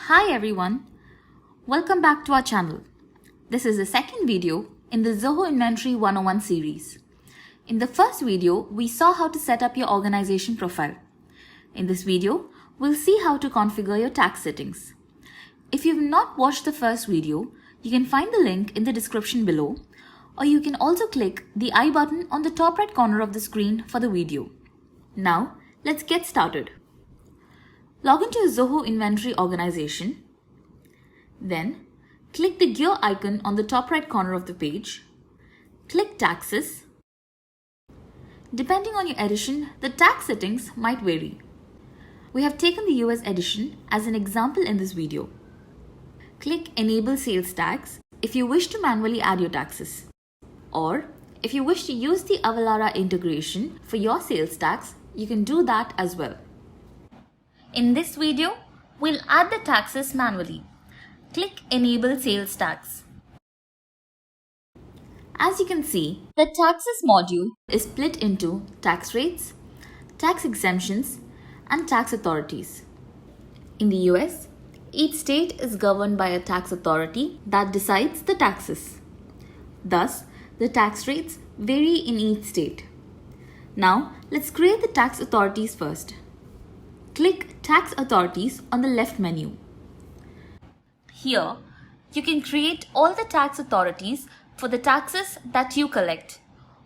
Hi everyone, welcome back to our channel. This is the second video in the Zoho Inventory 101 series. In the first video, we saw how to set up your organization profile. In this video, we'll see how to configure your tax settings. If you've not watched the first video, you can find the link in the description below, or you can also click the I button on the top right corner of the screen for the video. Now, let's get started. Log into your Zoho Inventory organization. Then, click the gear icon on the top right corner of the page. Click Taxes. Depending on your edition, the tax settings might vary. We have taken the US edition as an example in this video. Click Enable Sales Tax if you wish to manually add your taxes. Or, if you wish to use the Avalara integration for your sales tax, you can do that as well. In this video, we'll add the taxes manually. Click Enable Sales Tax. As you can see, the taxes module is split into tax rates, tax exemptions, and tax authorities. In the US, each state is governed by a tax authority that decides the taxes. Thus, the tax rates vary in each state. Now, let's create the tax authorities first. Click Tax Authorities on the left menu. Here, you can create all the tax authorities for the taxes that you collect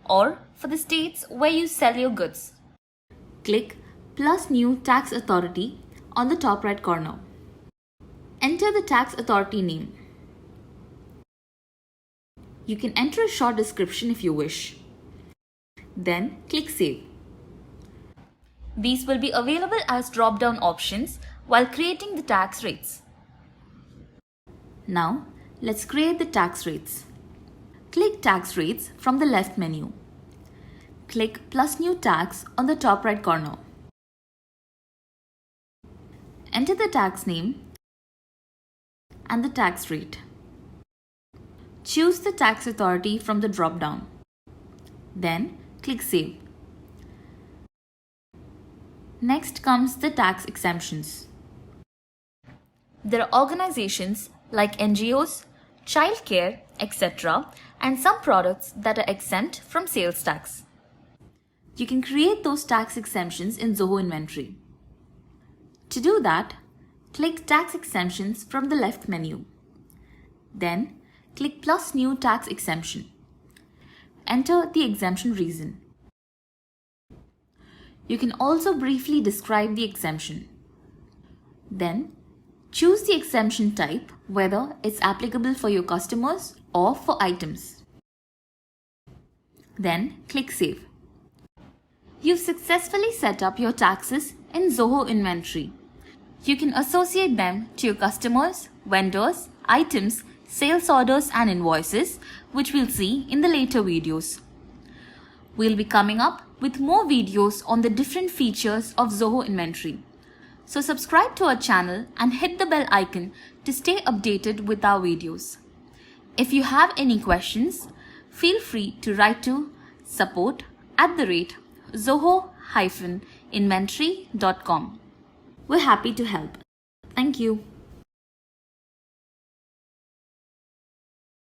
or for the states where you sell your goods. Click Plus New Tax Authority on the top right corner. Enter the tax authority name. You can enter a short description if you wish. Then click Save. These will be available as drop-down options while creating the tax rates. Now, let's create the tax rates. Click Tax Rates from the left menu. Click Plus New Tax on the top right corner. Enter the tax name and the tax rate. Choose the tax authority from the drop-down. Then, click Save. Next comes the tax exemptions. There are organizations like NGOs, childcare, etc., and some products that are exempt from sales tax. You can create those tax exemptions in Zoho Inventory. To do that, click Tax Exemptions from the left menu. Then, click Plus New Tax Exemption. Enter the exemption reason. You can also briefly describe the exemption. Then, choose the exemption type, whether it's applicable for your customers or for items. Then, click Save. You've successfully set up your taxes in Zoho Inventory. You can associate them to your customers, vendors, items, sales orders and invoices, which we'll see in the later videos. We'll be coming up with more videos on the different features of Zoho Inventory. So subscribe to our channel and hit the bell icon to stay updated with our videos. If you have any questions, feel free to write to support@zoho-inventory.com. We're happy to help. Thank you.